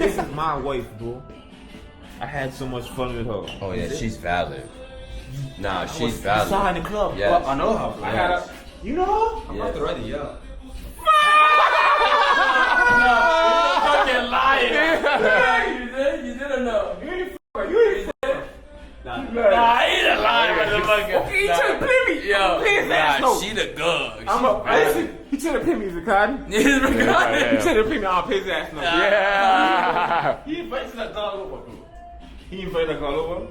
this is my wife, bro. I had so much fun with her. Oh yeah, she's valid. Nah, she's I valid. saw her in the club. Yes. Well, I know her. I had a, you know? I'm not ready, yeah. Fucking lying. You didn't know. You ain't Nah, he ain't lying, motherfucker. He trying to play me. Yo, ass, no. she the gug. He trying to pay me, Zakad. He's He trying to pay me, I'll pay his ass. No. Yeah. He invited that dog over, bro. He invited that girl over.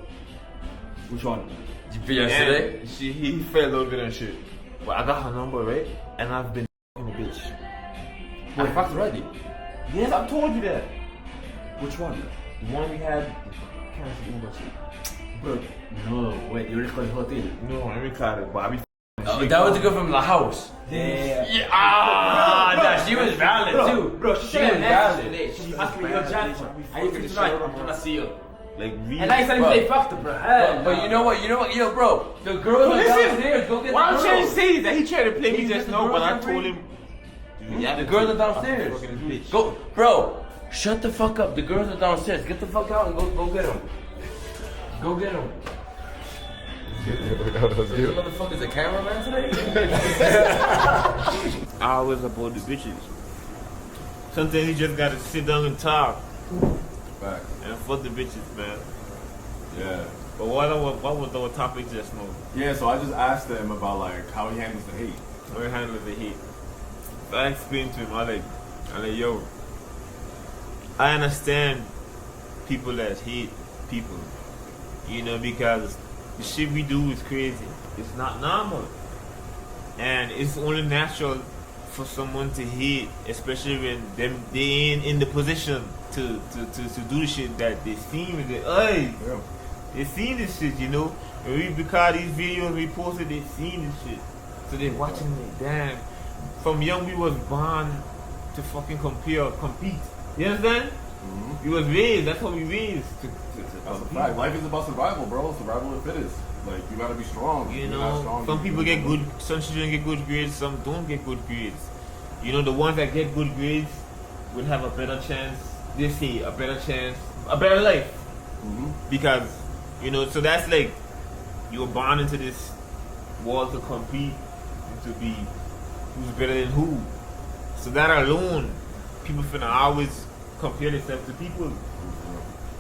Which one? Yesterday? And he fell a little bit and shit. But I got her number, right? And I've been f***ing a bitch. I fucked already. Yes, I told you that. Which one? The one we had, cancel Uber shit. Bro, no, wait, you recorded the whole thing? No, I'm excited, but I be Oh, that was the girl from the house. Yeah. Nah, she was valid too. Bro, She was valid. She asked me your Jackson. I used to tonight, I'm gonna see you. like really. And I said, they fucked her, bro. But you know what? Yo, bro, the girls are downstairs. Go get Why the I'm trying to girls. say that he tried to play me He just the now, but girls I are told free. him. Yeah, The girls are downstairs. Fucking bitch. Go, bro. Shut the fuck up. The girls are downstairs. Get the fuck out and go get them. Go get them. This motherfucker's a cameraman today? I always about the bitches. Sometimes you just gotta sit down and talk Back. and fuck the bitches, man. Yeah. But what was our topic just now? Yeah, so I just asked him about like how he handles the hate. How he handles the hate. So I explained to him, I'm like, yo, I understand people that hate people, you know, because the shit we do is crazy. It's not normal. And it's only natural for someone to hate, especially when they ain't in the position to do the shit that they seen with it. Hey, Yeah. they seen this shit, you know. When we record these videos, we posted, they seen this shit. So they watching it, damn. From young we was born to fucking compete. You understand? Mm-hmm. We was raised, that's how we raised. To That's a compete. fact. Life is about survival, bro. Survival of the fittest. Like you gotta be strong. You If you're not know, strong, some you- people get good, some children get good grades, some don't get good grades. You know, the ones that get good grades will have a better chance, they say a better chance, a better life. Mhm. Because, you know, so that's like, you're born into this world to compete and to be who's better than who. So that alone, people finna always compare themselves to people.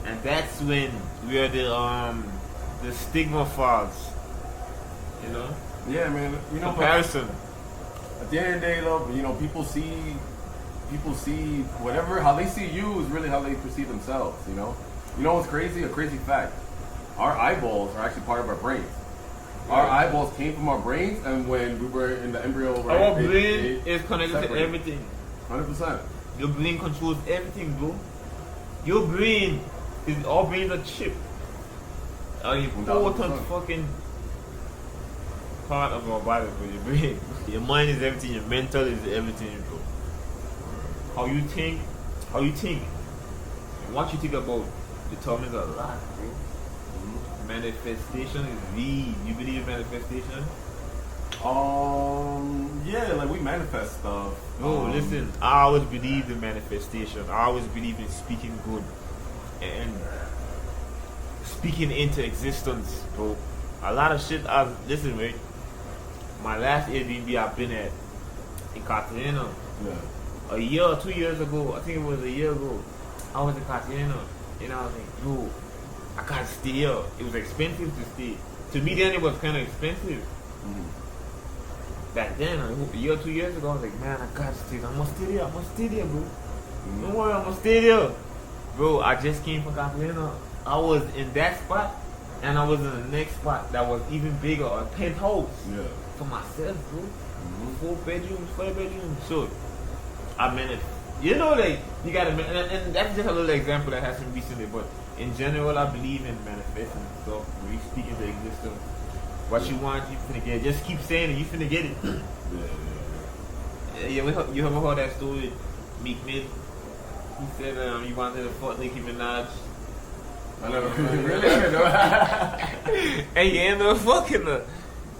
And that's when where the stigma falls. You know? Yeah, man. You know, but Comparison. at the end of the day, though, you know, people see whatever how they see you is really how they perceive themselves. You know what's crazy? A crazy fact. Our eyeballs are actually part of our brains. Our eyeballs came from our brains, and when we were in the embryo, right, Our brain is connected to separated. everything. 100%. Your brain controls everything, bro. Your brain is our brains are chip. An important 1000%. fucking part of our body, bro. Your brain. Your mind is everything. Your mental is everything, bro. How you think, and what you think about determines a lot, bro. Manifestation is the. You believe in manifestation? Yeah, like we manifest stuff. No, listen. I always believed in manifestation. I always believed in speaking good and speaking into existence, bro. A lot of shit. Listen, right? My last Airbnb I've been at in Cartagena. Yeah. A year or 2 years ago, I think it was a year ago, I was in Cartagena, and I was like, bro, I gotta stay here. It was expensive to stay. To me then it was kind of expensive. Back then, a year or 2 years ago, I was like, man, I gotta stay. I'm gonna stay there, bro. Don't worry, I'm gonna stay there. Bro, I just came from Cartagena. I was in that spot, and I was in the next spot that was even bigger, a penthouse. Yeah. For myself, bro. 4 bedrooms, 5 bedrooms. So, I mean it. You know, like, you gotta, and that's just a little example that happened recently, but in general, I believe in manifesting stuff. When you speak into existence, what you want, you finna get it. Just keep saying it, you finna get it. Yeah, you ever heard that story, Meek Mill? He said he wanted to fuck Nicki Minaj. I never really. And he ended up fucking her.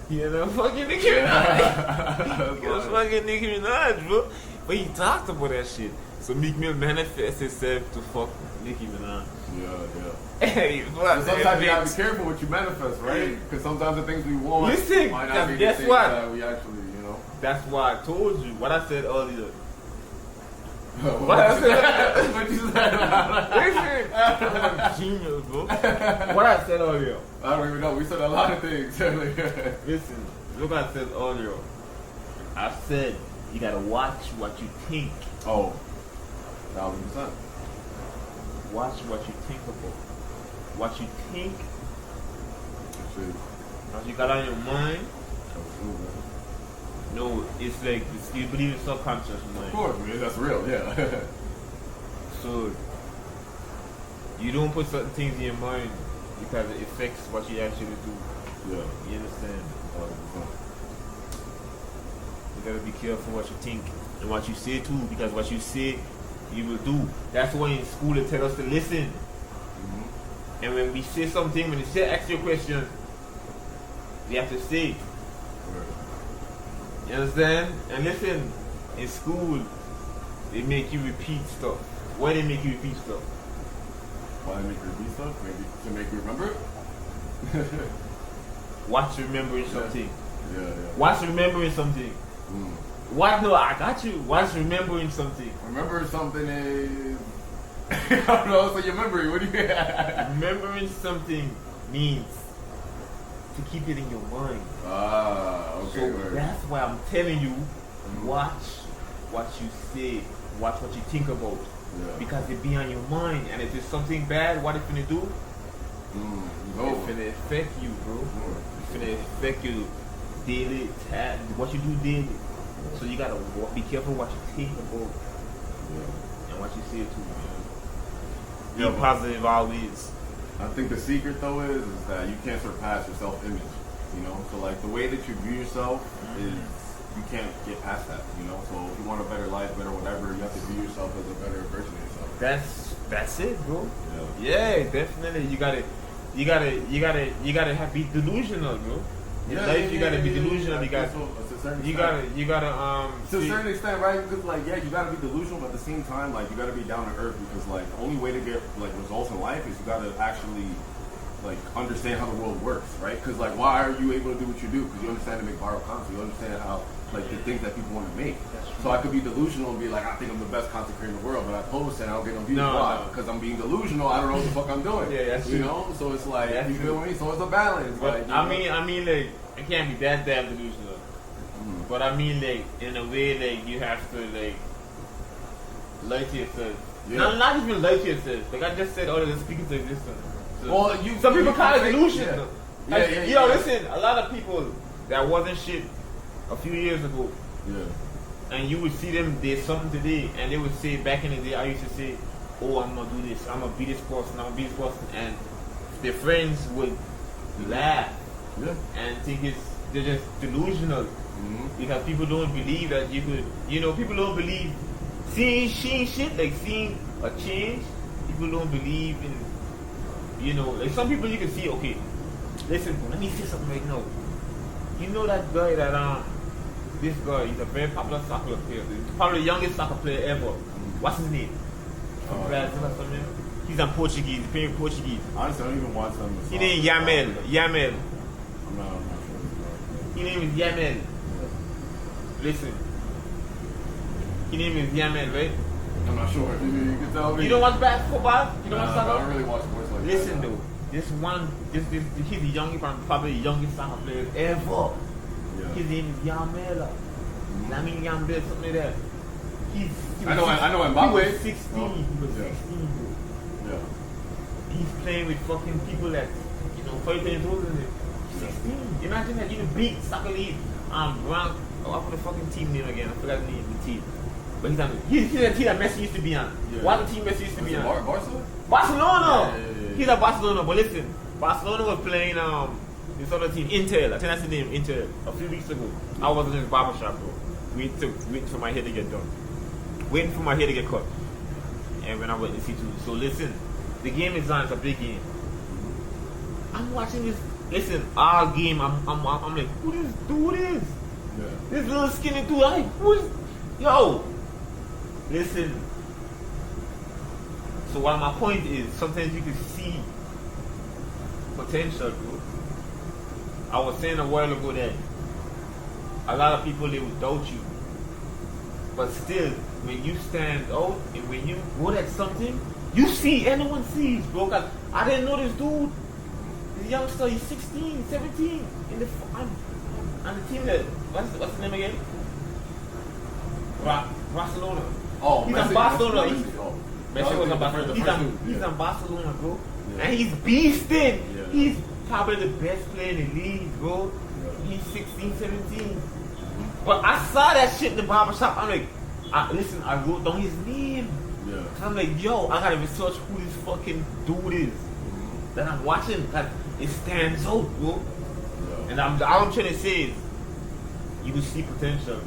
He ended up fucking Nicki Minaj. He was fucking Nicki Minaj, bro. But he talked about that shit. So Meek Mill manifests himself to fuck Nicki Minaj. Yeah. Hey, what? Sometimes you gotta be careful what you manifest, right? Because sometimes the things we want Listen, might not be the guess things what? that we actually, you know. That's why I told you what I said earlier. What I said? What you said? Listen, I'm a genius, bro. What I said earlier. I don't even know. We said a lot of things earlier. Listen, look what I said earlier. I said you gotta watch what you think. Oh, 1,000%. Watch what you think about. What you think, Shit. what you got on your mind. That's true, man. No, it's like you believe in subconscious mind. Of course, man. That's real, yeah. So you don't put certain things in your mind because it affects what you actually do. Yeah. You understand? 1,000%. You gotta be careful what you think and what you say too, because what you say, you will do. That's why in school they tell us to listen. Mm-hmm. And when we say something, when they say ask you a question, we have to say. You understand? And listen, in school, they make you repeat stuff. Why they make you repeat stuff? Why make you repeat stuff? Maybe to make you remember it? Watch remembering something. Yeah. Watch remembering something. Mm. What? No, I got you. Watch remembering something. Remember something is... I don't know, so your memory, what do you... Remembering something means to keep it in your mind. Ah, okay. So word. that's why I'm telling you, watch what you say, watch what you think about. Yeah. Because it be on your mind, and if it's something bad, what it's gonna do? No. It's gonna affect you, bro. It's gonna affect you daily, what you do daily. So you gotta be careful what you think about and what you say too, man. Be Yeah, but- positive always. I think the secret though is that you can't surpass your self-image, you know? So like the way that you view yourself is, you can't get past that, you know? So if you want a better life, better whatever, you have to view yourself as a better version of yourself. That's it, bro. Yeah. Yeah, definitely. You gotta be delusional, bro. In life, you gotta be delusional. You gotta, to a certain extent, right? Because like, yeah, you gotta be delusional, but at the same time, like, you gotta be down to earth because like, the only way to get like results in life is you gotta actually like understand how the world works, right? Because like, why are you able to do what you do? Because you understand to make viral content. You understand how like the things that people want to make. So I could be delusional and be like, I think I'm the best content creator in the world, but I post and I don't get no views. Why? Because I'm being delusional. I don't know what the fuck I'm doing. Yeah, that's you true. know. So it's like, That's you feel me? So it's a balance. But Like, you I know? mean, like, I can't be that damn delusional. But I mean, like, in a way, like, you have to like lie to yourself. Yeah. Not even lie to yourself. Like I just said, oh, there's speaking to existence. So Well, some people call it think- delusion. Yeah. You know, listen, a lot of people that wasn't shit a few years ago. Yeah. And you would see them did something today, and they would say back in the day, I used to say, oh, I'm gonna do this, I'm gonna be this person, I'm gonna be this person, and their friends would laugh Yeah. and think they're just delusional because people don't believe that you could, you know, people don't believe seeing shit, like seeing a change. People don't believe in, you know, like some people you can see, okay, listen, let me say something right now. You know that guy that this guy, he's a very popular soccer player. He's probably the youngest soccer player ever. What's his name? From Brazil or something. He's in Portuguese, he's playing Portuguese. Honestly, I don't even watch them. His name is Yamel. I'm not sure. His name is Yamel. Listen. His name is Yamel, right? I'm not sure. You can tell me. You don't watch football? You don't watch I soccer? don't really watch sports like Listen that. though, he's the youngest, probably the youngest soccer player ever. Yeah. His name is Yamel. Lamin Yamel, something like that. I know Mbappe. He was 16. Oh, He was yeah. 16, bro. Yeah. He's playing with fucking people that, you know, 5 years older than him. 16. Imagine that you beat soccer league. Brown. Oh, I put the fucking team name again. I forgot the name of the team. But he's the team that Messi used to be on. Yeah. What the team Messi used to be on? Barca? Barcelona. Yeah. He's at Barcelona. But listen, Barcelona was playing this other team, Intel. I think that's the name, Intel. A few weeks ago, I was in his barbershop, bro. Waiting for my hair to get done. Waiting for my hair to get cut. And when I went to see too. So listen, the game is on. It's a big game. I'm watching this. Listen, our game. I'm like, who this dude is? Yeah. This little skinny dude. I'm like, who is? Yo. Listen, So what my point is, sometimes you can see potential, bro. I was saying a while ago that a lot of people, they would doubt you. But still, when you stand out and when you good at something, you see, anyone sees, bro. 'Cause I didn't know this dude, this youngster, he's 16, 17, on the team that, what's his name again? Barcelona. Oh, he's Messi, on Barcelona. Messi Was on Barcelona. He's on Barcelona, bro. Yeah. And he's beasting. Yeah. He's probably the best player in the league, bro. Yeah. He's 16, 17. But I saw that shit in the barbershop. I'm like, listen, I wrote down his name. Yeah. I'm like, yo, I gotta research who this fucking dude is that I'm watching. Cause it stands out, bro. Yeah. And all I'm trying to say is, you can see potential.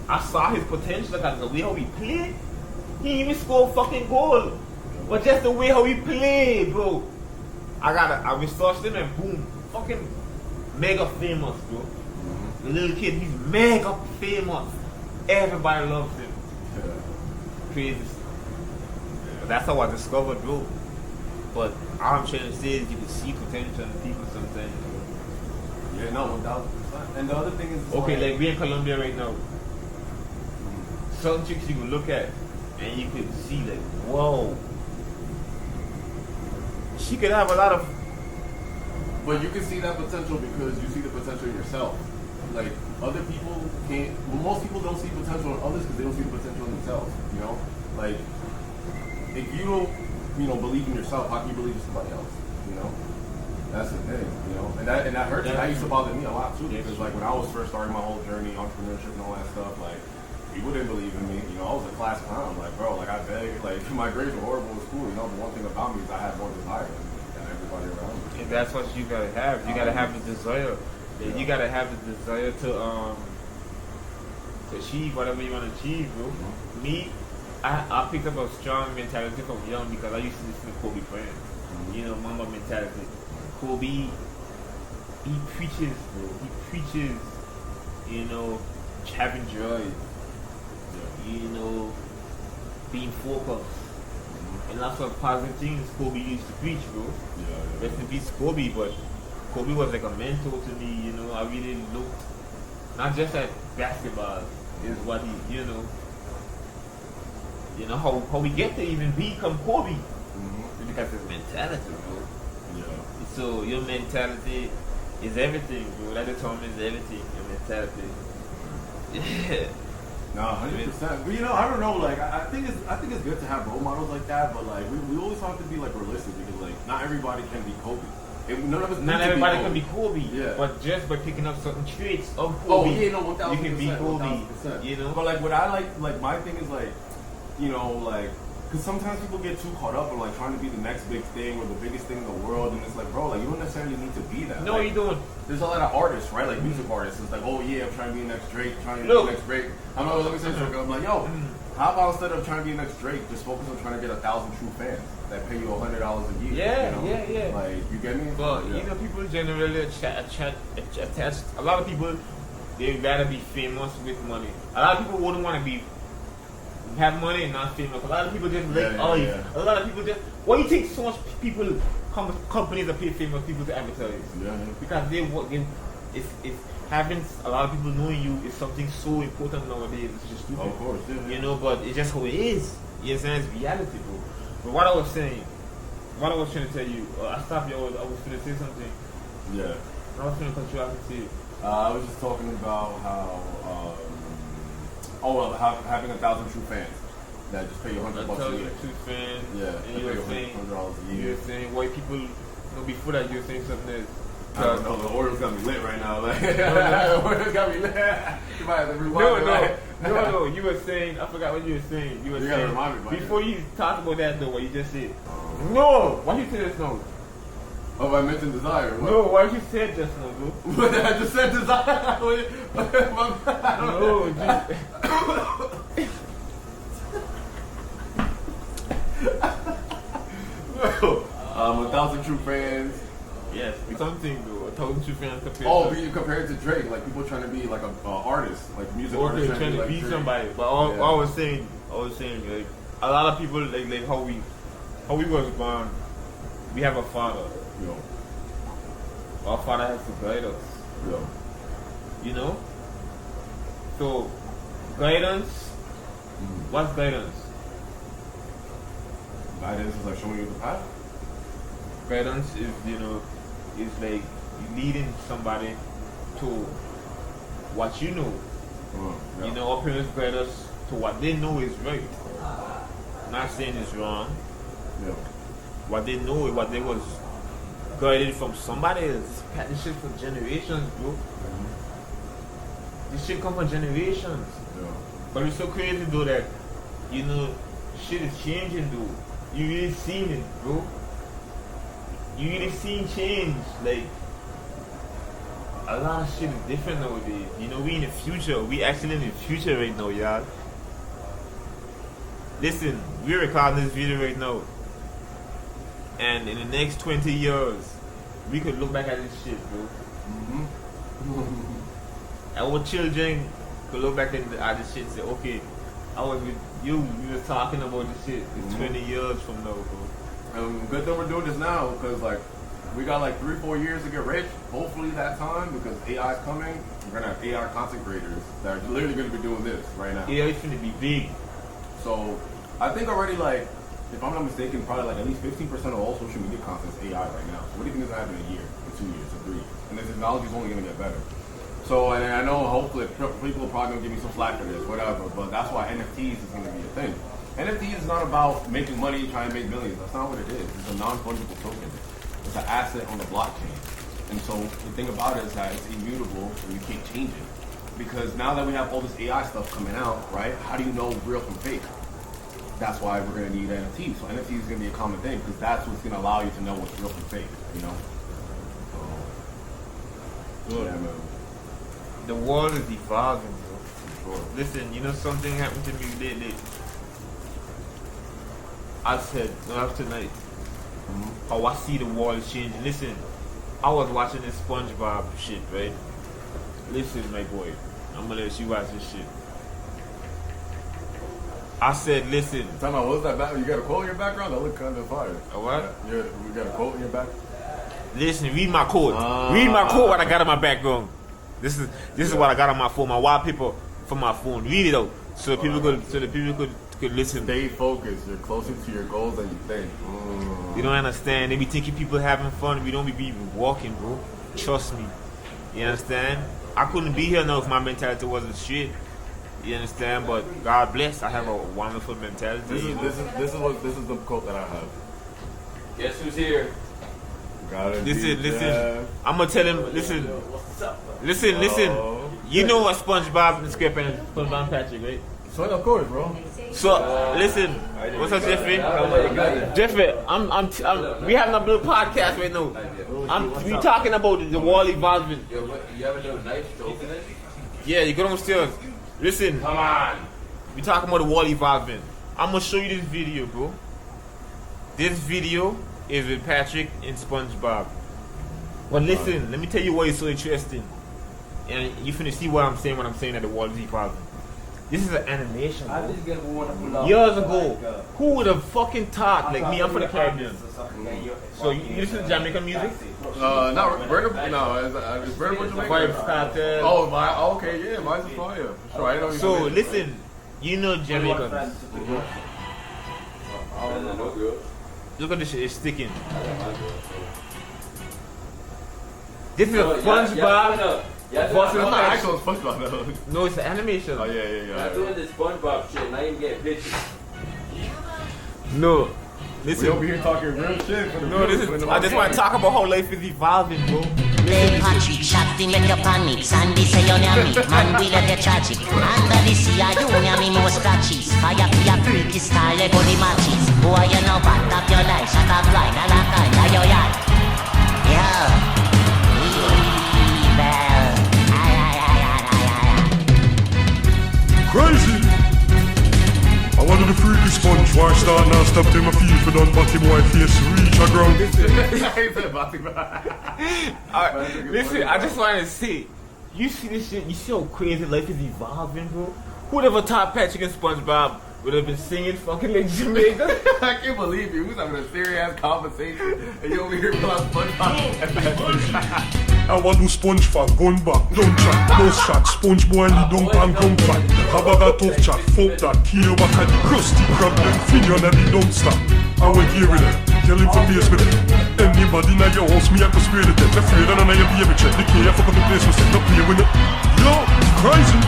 I saw his potential because the way how he played, he didn't even score a fucking goal. But just the way how he played, bro. I researched him and boom, fucking mega famous, bro. The little kid, he's mega famous. Everybody loves him. Yeah. Crazy. But that's how I discovered, bro. But all I'm trying to say is you can see potential in people sometimes. Yeah, no, 1,000%. And the other thing is, okay, like we're in Colombia right now. Some chicks you can look at and you can see like, whoa. She could have a lot of. But you can see that potential because you see the potential in yourself. Like other people can't. Well, most people don't see potential in others because they don't see the potential in themselves. You know, like if you don't, believe in yourself, how can you believe in somebody else? You know, that's the thing. You know, and that hurts. And that used to bother me a lot too because like when I was first starting my whole journey, entrepreneurship and all that stuff, like people didn't believe in me. You know, I was a class clown. Like bro, like I begged. Like my grades were horrible in school. You know, the one thing about me is I had more desire than everybody around me. And that's what you gotta have. You gotta have the desire. Yeah. You gotta have the desire to achieve whatever you want to achieve, bro. Mm-hmm. Me, I picked up a strong mentality from young because I used to listen to Kobe Bryant. Mm-hmm. Mamba mentality. Kobe, he preaches, bro. He preaches, having joy. Yeah. Being focused. Mm-hmm. And lots of positive things Kobe used to preach, bro. Yeah. Rest in peace, Kobe, but Kobe was like a mentor to me, I really looked not just at basketball, is what he, how we get to even become Kobe. Mm-hmm. Because his mentality, bro. Yeah. So your mentality is everything, bro. That determines everything, your mentality. Yeah. No, 100%. But I don't know. Like, I think it's good to have role models like that. But like, we always have to be like realistic because like, not everybody can be Kobe. Not everybody can be Kobe. Yeah. But just by picking up certain traits of Kobe, oh yeah, no, 1,000%, you can be Kobe. 1,000%. But like, what I like my thing is like, because sometimes people get too caught up in like trying to be the next big thing or the biggest thing in the world, and it's like, bro, like you don't necessarily need to be that. No, like, you don't. There's a lot of artists, right? Like music artists. It's like, oh yeah, I'm trying to be the next Drake, trying to be the next Drake. I'm not. Let me say something. I'm like, yo, how about instead of trying to be the next Drake, just focus on trying to get 1,000 true fans that pay you $100 a year. Yeah, yeah. Like you get me? But people generally attach. A lot of people, they rather be famous with money. A lot of people wouldn't want to have money and not famous. A lot of people just A lot of people just. Why do you think so much people, companies that pay famous people to advertise? Yeah. Because it's having a lot of people knowing you is something so important nowadays. It's just stupid. Of course, yeah. But it's just how it is. You understand? It's reality, bro. But what I was saying, what I was trying to tell you, I stopped you. I was going to say something. Yeah. I was trying to cut you off and say. I was just talking about how. Having 1,000 true fans that just pay you $100 a year. True fans. Yeah. And you were saying $100 a year. You were saying white people. Before that, you were saying something else. I don't know. The Orioles got me lit right now. Like, the Orioles got me lit. You might have to rewind. No. You were saying. I forgot what you were saying. You gotta remind me. Before you talked about that, though, what you just said. No. Why you say this no? Oh, I mentioned desire. What? No, why you said just now, bro? What I just said desire. No, dude. 1,000 true fans. Yes, something though. 1,000 true fans compared. Oh, but you compared to Drake, like people trying to be like a artist, like music artist, trying to be like somebody. But I was saying, like a lot of people like how we how we was born, we have a father. Yo. Our father has to guide us. Yo. You know? So, guidance, what's guidance? Guidance is like showing you the path. Guidance is, is like you leading somebody to what you know. Yeah. Our parents guide us to what they know is right. Not saying it's wrong. Yeah. What they know, what they was guided from somebody else. This shit for generations, bro. This shit come from generations. Yeah. But it's so crazy though that, shit is changing though. You really seen it, bro. You really seen change. Like, a lot of shit is different nowadays. We in the future. We actually in the future right now, y'all. Listen, we're recording this video right now. And in the next 20 years, we could look back at this shit, bro. Our children could look back at this shit and say, okay, I was with you, we were talking about this shit. It's 20 years from now, bro. Good that we're doing this now, because like we got like 3-4 years to get rich. Hopefully that time, because AI is coming. We're gonna have AI content creators that are literally gonna be doing this right now. AI is gonna be big. So I think already, like, if I'm not mistaken, probably like at least 15% of all social media content is AI right now. So what do you think is gonna happen in a year, in 2 years, or 3 years? And the technology is only gonna get better. So, and I know hopefully people are probably gonna give me some slack for this, whatever, but that's why NFTs is gonna be a thing. NFTs is not about making money, trying to make millions. That's not what it is. It's a non-fungible token. It's an asset on the blockchain. And so the thing about it is that it's immutable and you can't change it. Because now that we have all this AI stuff coming out, right, how do you know real from fake? That's why we're gonna need NFTs. So NFTs is gonna be a common thing because that's what's gonna allow you to know what's real from fake, So, yeah, man. The world is evolving, bro. Listen, something happened to me lately. I said, tonight, how I see the world changing. Listen, I was watching this SpongeBob shit, right? Listen, my boy, I'm gonna let you watch this shit. I said, listen. Tell me, what's that back? You got a quote in your background? That look kind of fire. A what? You got a quote in your back? Listen, read my quote. Read my quote. What I got in my background. This is what I got on my phone. My wallpaper for my phone. Read it out so people could listen. Stay focused. You're closer to your goals than you think. You don't understand. They be thinking people having fun. We don't be walking, bro. Trust me. You understand? I couldn't be here now if my mentality wasn't shit. You understand? But God bless. I have a wonderful mentality. This is the quote that I have. Guess who's here? Listen. I'm gonna tell him. Listen. You know what SpongeBob and SpongeBob and Patrick, right? So of course, bro. So listen. What's up, Jeffrey? Jeffrey, we having a little podcast right now. We talking about the wall evolving. Yo, you have a knife to open it? Yeah, you go downstairs. Listen. Come on. We talking about the wall evolving. I'm gonna show you this video, bro. This video is with Patrick and SpongeBob. But listen, let me tell you why it's so interesting. And you finna see what I'm saying when I'm saying that the wall is evolving. This is an animation, bro. Years ago, who would have fucking thought, like me, I'm from the Caribbean. So you listen to Jamaican music? Not vertical. No, it's vertical Jamaican. Vibes Cartel. Oh, okay, yeah, mine's a fire. For sure. I don't even So listen, Jamaicans. Look at this shit, it's sticking. This is a SpongeBob. Yeah, That's not actual SpongeBob though. No, it's an animation. Oh yeah. I'm doing this SpongeBob shit and I even get pictures. No, We listen. over here talking real shit. For the No, this is. I just want to talk about how life is evolving, bro. They Patrick, shotty make you panic. Sandy say you near me, man we let you tragic. Under the sea, you near me more scratches. Fire for your freaky style, let go the matches. Boy, you know bad, tap your life, shut up blind, I like kind of your yard. Yeah. Crazy! I wanted to free the sponge, why start now? Stop to my feet for done, but him wife face reach a ground. Listen, I just wanted to say, you see this shit, you see how crazy life is evolving, bro? Who'd ever thought Patrick and SpongeBob would have been singing fucking like Jamaica. I can't believe you. We was having a serious conversation and you over here pulling SpongeBob. I want to sponge fat, gun back, don't chat, no shot, sponge boy and the dump and gum fat. Have a tough chat, fuck that, kill back at the crusty crab, then finger and the don't stop. I went here with it, tell him for face with it. Anybody in your house, me I can spray the death. Afraid of none of your baby check, the key, I fuck up the place, we set up play with it. Yo, crazy.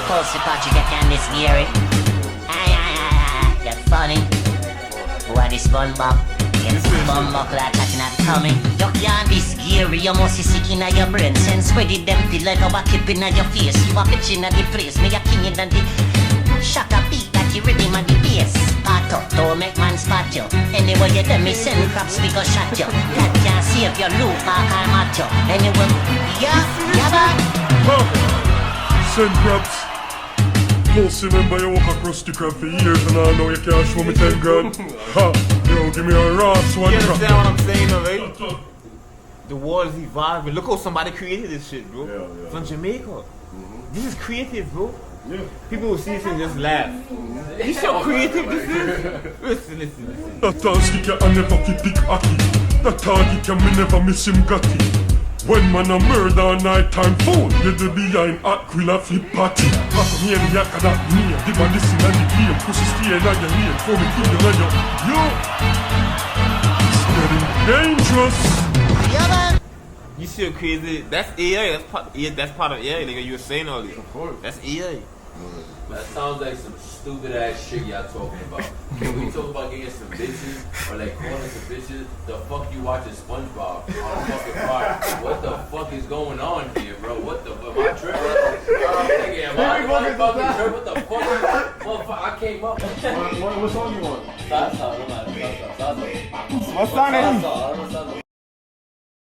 Pussy Patrick, you can this Gary. You're funny. What is SpongeBob? It's SpongeBob like catching that coming. You can't this Gary, you must be sick in your brain. Sense spread it them feel like a clip in your face. You are pitching at the place, me a king in the shut up, beat that you rhythm and the bass. Part up, don't make man spot you. Anyway, you let me send crops because shot you. That can't save your loop, I'm at you. Anyway, yeah, man. Send crabs. Plus, remember you walk across the crab for years and I know you can't show me 10 grand. Ha! Yo, give me a Ross one You crab. understand what I'm saying, alright? The world is evolving. Look how somebody created this shit, bro. Yeah. From Jamaica. This is creative, bro. Yeah. People will see this and just laugh. You see how creative this is? Listen. That stick you and never keep big hockey. That target can me never miss him gutty. When man a murder night-time phone, you the behind Aquila flip party. Half me and yak and that me, the man listen and the game. Pussy stay in your lane, for me kill you and yo. It's getting dangerous. Yeah, man. You see how crazy? That's AI. That's part of AI. Like you were saying earlier. Of course. That's AI. That sounds like some stupid ass shit y'all talking about. When we talk about getting some bitches or like calling some bitches, the fuck you watching SpongeBob on a fucking park? What the fuck is going on here, bro? What the fuck? Am I tripping? Nigga, am I fucking tripping? What the fuck? Motherfucker, I came up. What song you want? Salsa, no matter. Salsa. What song is